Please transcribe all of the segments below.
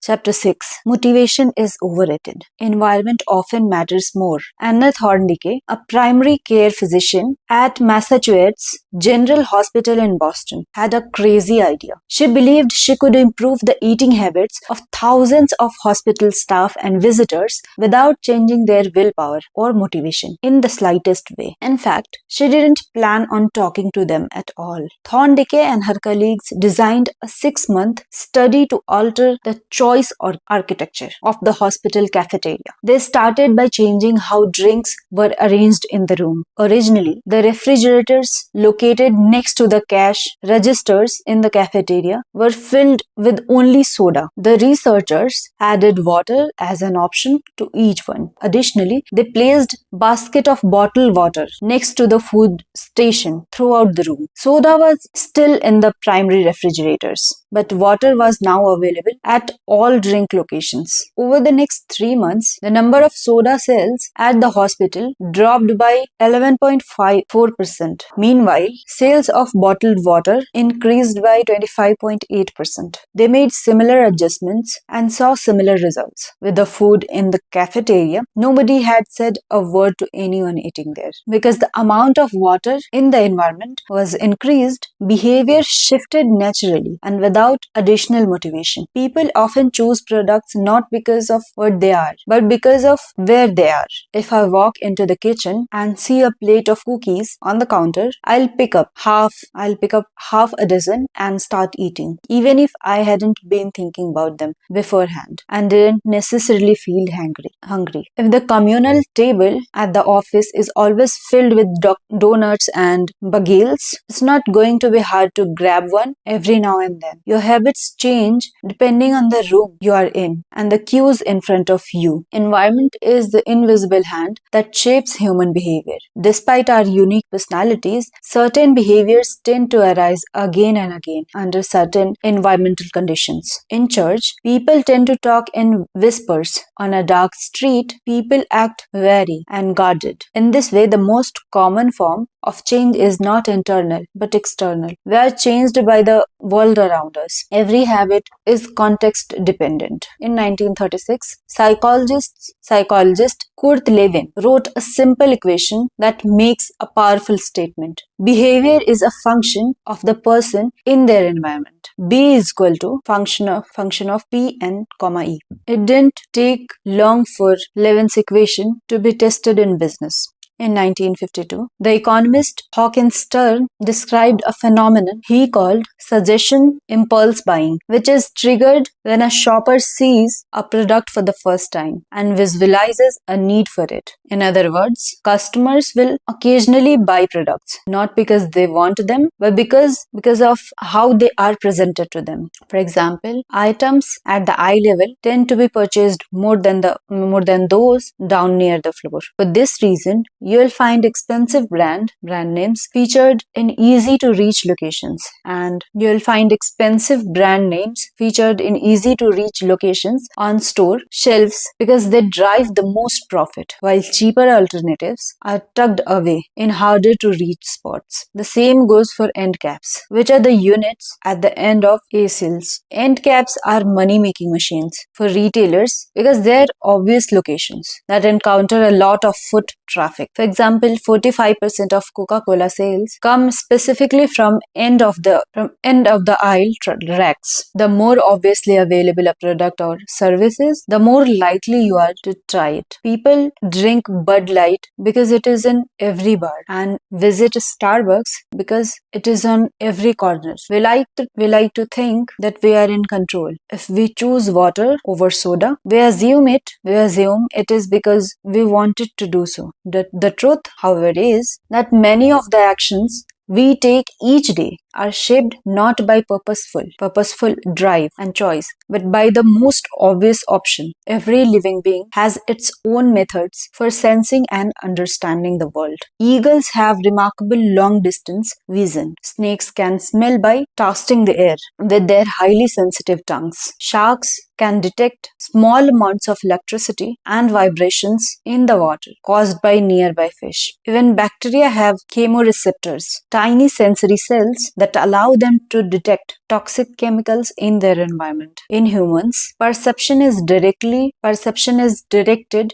Chapter 6. Motivation is overrated. Environment often matters more. Anna Thorndike, a primary care physician at Massachusetts General Hospital in Boston, had a crazy idea. She believed she could improve the eating habits of thousands of hospital staff and visitors without changing their willpower or motivation in the slightest way. In fact, she didn't plan on talking to them at all. Thorndike and her colleagues designed a 6-month study to alter the choice or architecture of the hospital cafeteria. They started by changing how drinks were arranged in the room. Originally, the refrigerators located next to the cash registers in the cafeteria were filled with only soda. The researchers added water as an option to each one. Additionally, they placed basket of bottled water next to the food station throughout the room. Soda was still in the primary refrigerators, but water was now available at all drink locations. Over the next 3 months, the number of soda sales at the hospital dropped by 11.54%. Meanwhile, sales of bottled water increased by 25.8%. They made similar adjustments and saw similar results. With the food in the cafeteria, nobody had said a word to anyone eating there. Because the amount of water in the environment was increased, behavior shifted naturally and without additional motivation. People often choose products not because of what they are, but because of where they are. If I walk into the kitchen and see a plate of cookies on the counter, I'll pick up half a dozen and start eating, even if I hadn't been thinking about them beforehand and didn't necessarily feel hungry. If the communal table at the office is always filled with donuts and bagels, it's not going to be hard to grab one every now and then. Your habits change depending on the room you are in and the cues in front of you. Environment is the invisible hand that shapes human behavior. Despite our unique personalities, certain behaviors tend to arise again and again under certain environmental conditions. In church, people tend to talk in whispers. On a dark street, people act wary and guarded. In this way, the most common form of change is not internal but external. We are changed by the world around us. Every habit is context dependent. In 1936, psychologist Kurt Lewin wrote a simple equation that makes a powerful statement. Behavior is a function of the person in their environment. B is equal to function of P n, E. It didn't take long for Levin's equation to be tested in business. In 1952, the economist Hawkins Stern described a phenomenon he called suggestion impulse buying, which is triggered when a shopper sees a product for the first time and visualizes a need for it. In other words, customers will occasionally buy products, not because they want them, but because of how they are presented to them. For example, items at the eye level tend to be purchased more than those down near the floor. For this reason, you'll find expensive brand names featured in easy to reach locations, and you'll find expensive brand names featured in easy to reach locations on store shelves because they drive the most profit, while cheaper alternatives are tucked away in harder to reach spots. The same goes for end caps, which are the units at the end of A-cells. End caps are money-making machines for retailers because they're obvious locations that encounter a lot of foot traffic. For example, 45% of Coca-Cola sales come specifically from end of the aisle racks. The more obviously available a product or service is, the more likely you are to try it. People drink Bud Light because it is in every bar and visit Starbucks because it is on every corner. We like to think that we are in control. If we choose water over soda, we assume it is because we wanted to do so. The truth, however, is that many of the actions we take each day are shaped not by purposeful drive and choice, but by the most obvious option. Every living being has its own methods for sensing and understanding the world. Eagles have remarkable long-distance vision. Snakes can smell by tasting the air with their highly sensitive tongues. Sharks can detect small amounts of electricity and vibrations in the water caused by nearby fish. Even bacteria have chemoreceptors, tiny sensory cells that allow them to detect toxic chemicals in their environment. In humans, perception is directed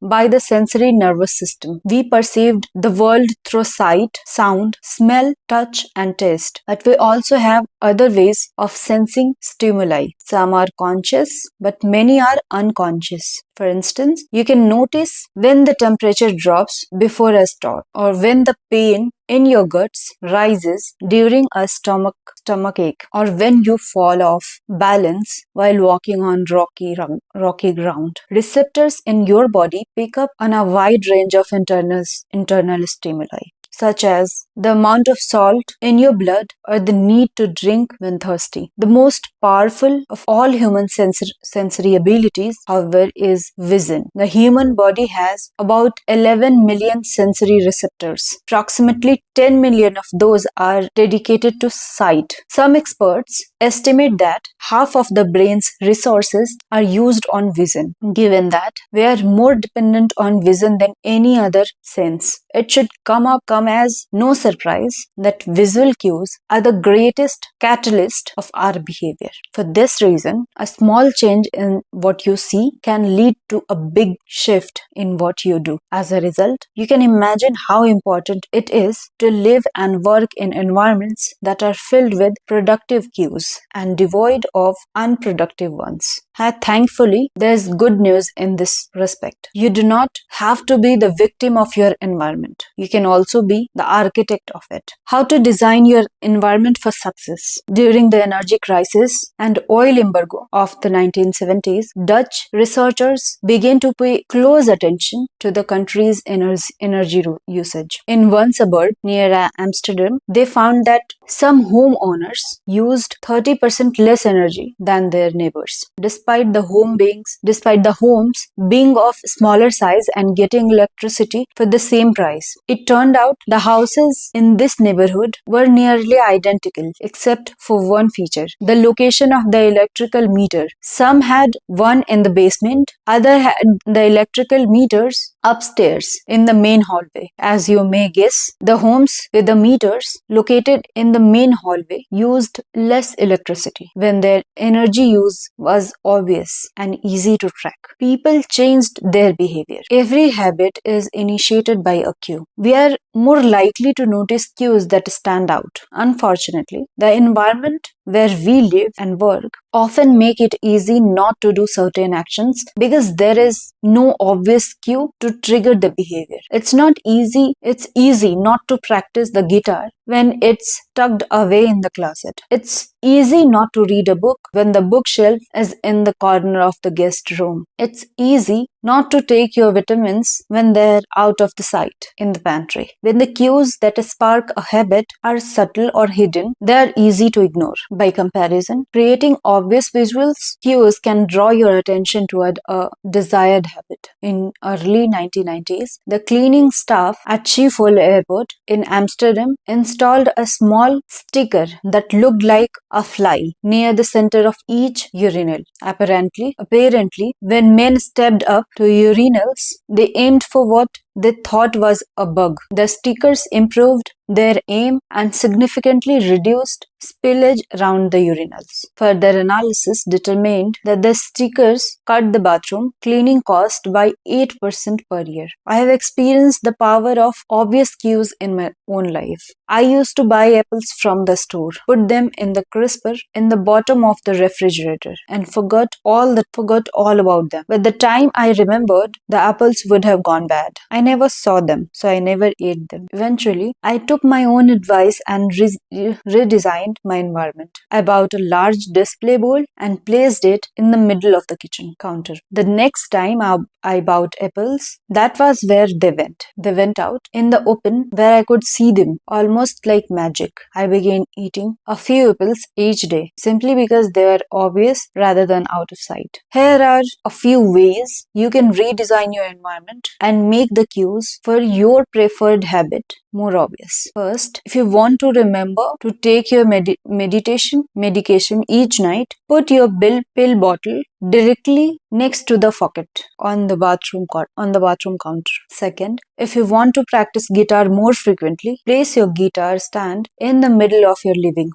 by the sensory nervous system. We perceived the world through sight, sound, smell, touch, and taste. But we also have other ways of sensing stimuli. Some are conscious, but many are unconscious. For instance, you can notice when the temperature drops before a storm, or when the pain in your guts rises during a stomach ache, or when you fall off balance while walking on rocky ground. Receptors in your body pick up on a wide range of internal stimuli, such as the amount of salt in your blood or the need to drink when thirsty. The most powerful of all human sensory abilities, however, is vision. The human body has about 11 million sensory receptors. Approximately 10 million of those are dedicated to sight. Some experts estimate that half of the brain's resources are used on vision. Given that we are more dependent on vision than any other sense, it should come as no surprise that visual cues are the greatest catalyst of our behavior. For this reason, a small change in what you see can lead to a big shift in what you do. As a result, you can imagine how important it is to live and work in environments that are filled with productive cues and devoid of unproductive ones. Thankfully, there's good news in this respect. You do not have to be the victim of your environment. You can also be the architect of it. How to design your environment for success? During the energy crisis and oil embargo of the 1970s, Dutch researchers began to pay close attention to the country's energy usage. In one suburb near Amsterdam, they found that some homeowners used 30% less energy than their neighbors, despite the homes being of smaller size and getting electricity for the same price. It turned out the houses in this neighborhood were nearly identical except for one feature: the location of the electrical meter. Some had one in the basement, others had the electrical meters upstairs in the main hallway. As you may guess, the homes with the meters located in the main hallway used less electricity when their energy use was obvious and easy to track. People changed their behavior. Every habit is initiated by a cue. We are more likely to notice cues that stand out. Unfortunately, the environment where we live and work often make it easy not to do certain actions because there is no obvious cue to trigger the behavior. It's easy not to practice the guitar when it's tucked away in the closet. It's easy not to read a book when the bookshelf is in the corner of the guest room. It's easy not to take your vitamins when they're out of the sight in the pantry. When the cues that spark a habit are subtle or hidden, they are easy to ignore. By comparison, creating obvious visual cues can draw your attention toward a desired habit. In early 1990s, the cleaning staff at Schiphol Airport in Amsterdam installed a small sticker that looked like a fly near the center of each urinal. Apparently, when men stepped up to urinals, they aimed for what they thought was a bug. The stickers improved their aim and significantly reduced spillage around the urinals. Further analysis determined that the stickers cut the bathroom cleaning cost by 8% per year. I have experienced the power of obvious cues in my own life. I used to buy apples from the store, put them in the crisper in the bottom of the refrigerator, and forgot all about them. By the time I remembered, the apples would have gone bad. I never saw them, so I never ate them. Eventually, I took my own advice and redesigned my environment. I bought a large display bowl and placed it in the middle of the kitchen counter. The next time I bought apples, that was where they went. They went out in the open where I could see them, almost like magic. I began eating a few apples each day, simply because they were obvious rather than out of sight. Here are a few ways you can redesign your environment and make the cues for your preferred habit more obvious. First, if you want to remember to take your medication each night, put your pill bottle directly next to the faucet on the bathroom counter. Second, if you want to practice guitar more frequently, place your guitar stand in the middle of your living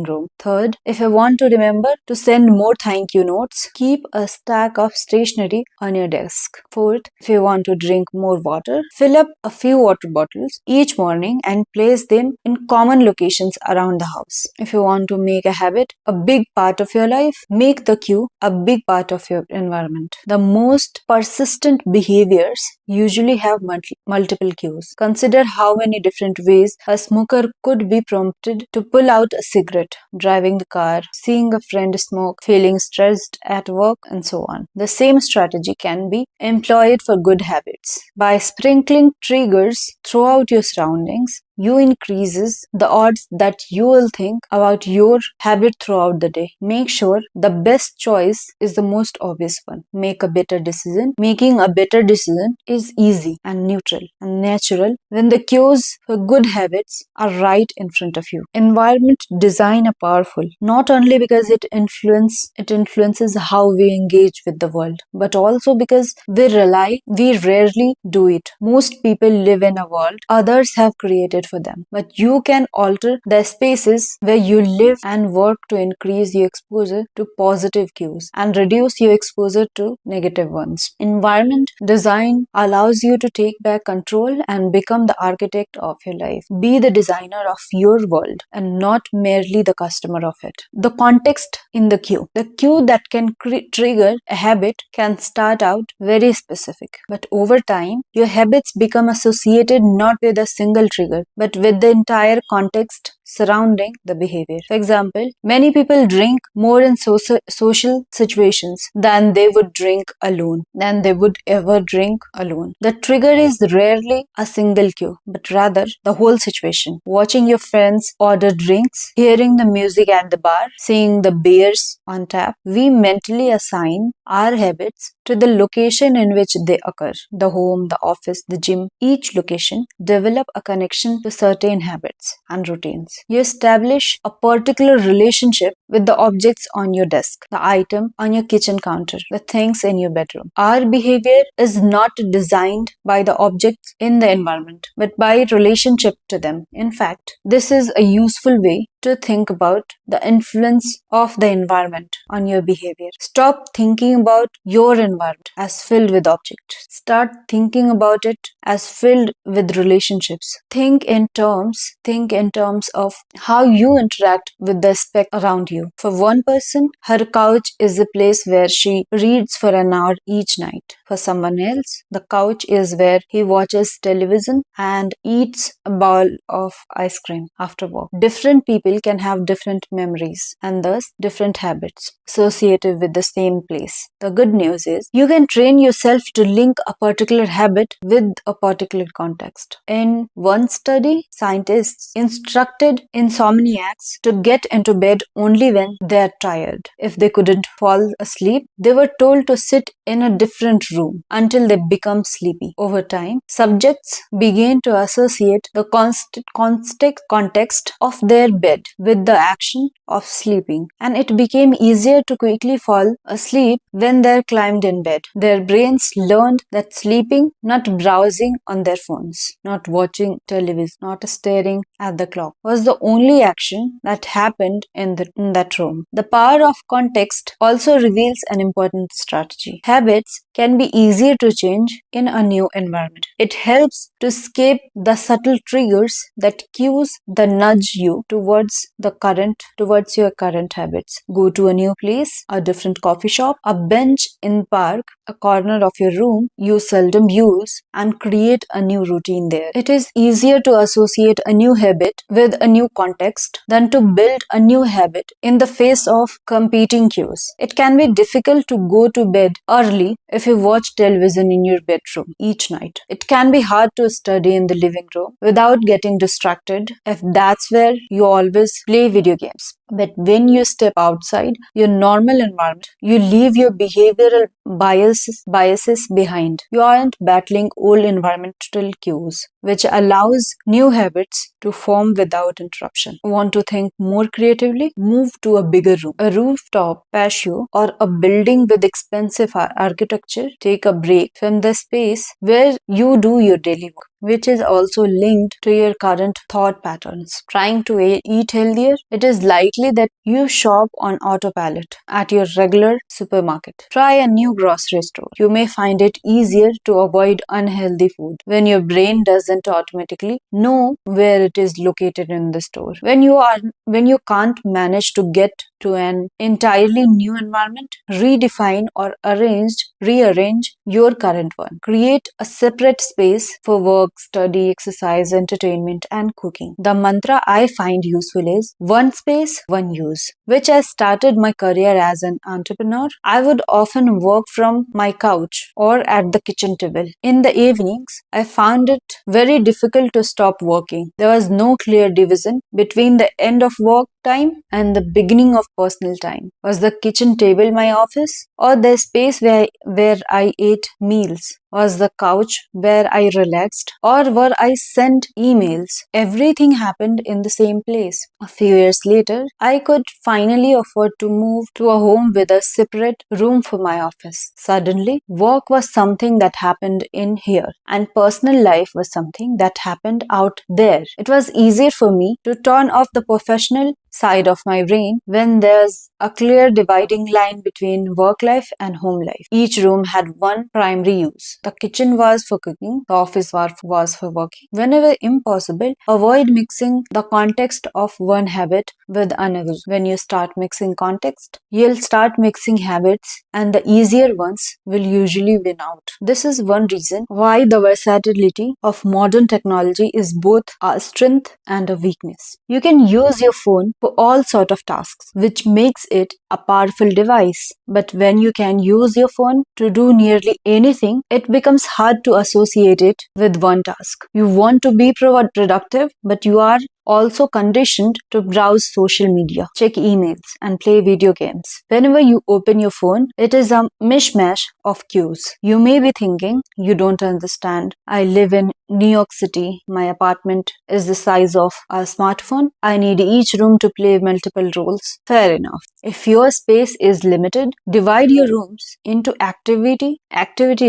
room. Third, if you want to remember to send more thank you notes, keep a stack of stationery on your desk. Fourth, if you want to drink more water, fill up a few water bottles each morning and place them in common locations around the house. If you want to make a habit a big part of your life, make the cue a big part of your environment. The most persistent behaviors usually have multiple cues. Consider how many different ways a smoker could be prompted to pull out a cigarette, driving the car, seeing a friend smoke, feeling stressed at work, and so on. The same strategy can be employed for good habits. By sprinkling triggers throughout your surroundings, you increases the odds that you will think about your habit throughout the day. Make sure the best choice is the most obvious one. Make a better decision. Making a better decision is easy and neutral and natural when the cues for good habits are right in front of you. Environment design are powerful, not only because it influences how we engage with the world, but also because we rarely do it. Most people live in a world others have created for them, but you can alter the spaces where you live and work to increase your exposure to positive cues and reduce your exposure to negative ones. Environment design allows you to take back control and become the architect of your life. Be the designer of your world and not merely the customer of it. The context in the cue. The cue that can trigger a habit can start out very specific, but over time, your habits become associated not with a single trigger, but with the entire context surrounding the behavior. For example, many people drink more in social situations than they would ever drink alone. The trigger is rarely a single cue, but rather the whole situation. Watching your friends order drinks, hearing the music at the bar, seeing the beers on tap, we mentally assign our habits to the location in which they occur. The home, the office, the gym, each location develop a connection to certain habits and routines. You establish a particular relationship with the objects on your desk, the item on your kitchen counter, the things in your bedroom. Our behavior is not designed by the objects in the environment, but by relationship to them. In fact, this is a useful way to think about the influence of the environment on your behavior. Stop thinking about your environment as filled with objects. Start thinking about it as filled with relationships. Think in terms of how you interact with the space around you. For one person, her couch is a place where she reads for an hour each night. For someone else, the couch is where he watches television and eats a bowl of ice cream after work. Different people can have different memories and thus different habits associated with the same place. The good news is you can train yourself to link a particular habit with a particular context. In one study, scientists instructed insomniacs to get into bed only when they are tired. If they couldn't fall asleep, they were told to sit in a different room until they become sleepy. Over time, subjects began to associate the context of their bed with the action of sleeping, and it became easier to quickly fall asleep when they climbed in bed. Their brains learned that sleeping, not browsing on their phones, not watching television, not staring at the clock, was the only action that happened in that room. The power of context also reveals an important strategy. Habits can be easier to change in a new environment. It helps to escape the subtle triggers that cues the nudge you towards your current habits. Go to a new place, a different coffee shop, a bench in park, a corner of your room you seldom use, and create a new routine there. It is easier to associate a new habit with a new context than to build a new habit in the face of competing cues. It can be difficult to go to bed early if you watch television in your bedroom each night. It can be hard to study in the living room without getting distracted if that's where you always play video games. But when you step outside your normal environment, you leave your behavioral biases behind. You aren't battling old environmental cues, which allows new habits to form without interruption. Want to think more creatively? Move to a bigger room, a rooftop patio, or a building with expensive architecture. Take a break from the space where you do your daily work, which is also linked to your current thought patterns. Trying to eat healthier, it is likely that you shop on autopilot at your regular supermarket. Try a new grocery store. You may find it easier to avoid unhealthy food when your brain doesn't automatically know where it is located in the store. When you can't manage to get to an entirely new environment, redefine or rearrange your current one. Create a separate space for work, study, exercise, entertainment, and cooking. The mantra I find useful is one space, one use, which I started my career as an entrepreneur. I would often work from my couch or at the kitchen table. In the evenings, I found it very difficult to stop working. There was no clear division between the end of work time and the beginning of personal time. Was the kitchen table my office, or the space where I ate meals? Was the couch where I relaxed, or where I sent emails? Everything happened in the same place. A few years later, I could finally afford to move to a home with a separate room for my office. Suddenly, work was something that happened in here, and personal life was something that happened out there. It was easier for me to turn off the professional side of my brain when there's a clear dividing line between work life and home life. Each room had one primary use. The kitchen was for cooking, the office was for working. Whenever impossible, avoid mixing the context of one habit with another. When you start mixing context, you'll start mixing habits, and the easier ones will usually win out. This is one reason why the versatility of modern technology is both a strength and a weakness. You can use your phone for all sort of tasks, which makes it a powerful device. But when you can use your phone to do nearly anything, it becomes hard to associate it with one task. You want to be productive, but you are also conditioned to browse social media, check emails, and play video games. Whenever you open your phone, it is a mishmash of cues. You may be thinking, you don't understand. I live in New York City. My apartment is the size of a smartphone. I need each room to play multiple roles. Fair enough. If your space is limited, divide your rooms into activity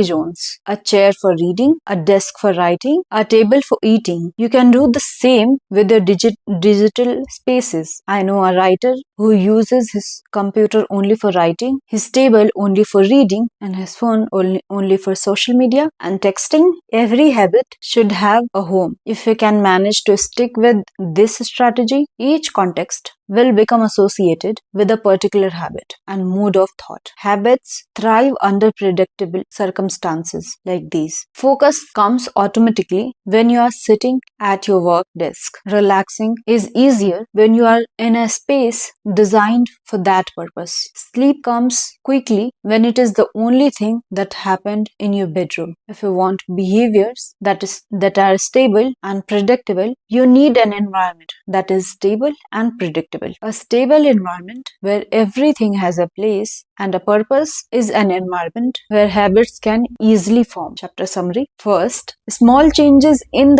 zones. A chair for reading, a desk for writing, a table for eating. You can do the same with your digital spaces. I know a writer who uses his computer only for writing, his table only for reading, and his phone only for social media and texting. Every habit should have a home. If you can manage to stick with this strategy, each context will become associated with a particular habit and mood of thought. Habits thrive under predictable circumstances like these. Focus comes automatically when you are sitting at your work desk. Relaxing is easier when you are in a space designed for that purpose. Sleep comes quickly when it is the only thing that happened in your bedroom. If you want behaviors that are stable and predictable, you need an environment that is stable and predictable. A stable environment where everything has a place and a purpose is an environment where habits can easily form. Chapter summary. First, small changes in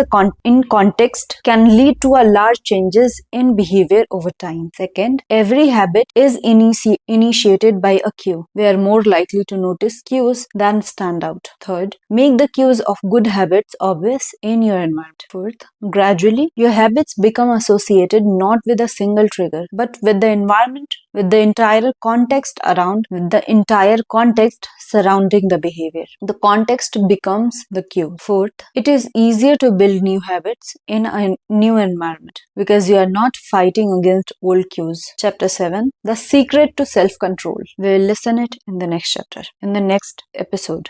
context can lead to a large changes in behavior over time. Second, every habit is initiated by a cue. We are more likely to notice cues than stand out. Third, make the cues of good habits obvious in your environment. Fourth, gradually your habits become associated not with a single trigger but with the environment, with the entire context surrounding the behavior. The context becomes the cue. Fourth, it is easier to build new habits in a new environment because you are not fighting against old cues. Chapter 7, the secret to self-control. We will listen it in the next chapter, in the next episode.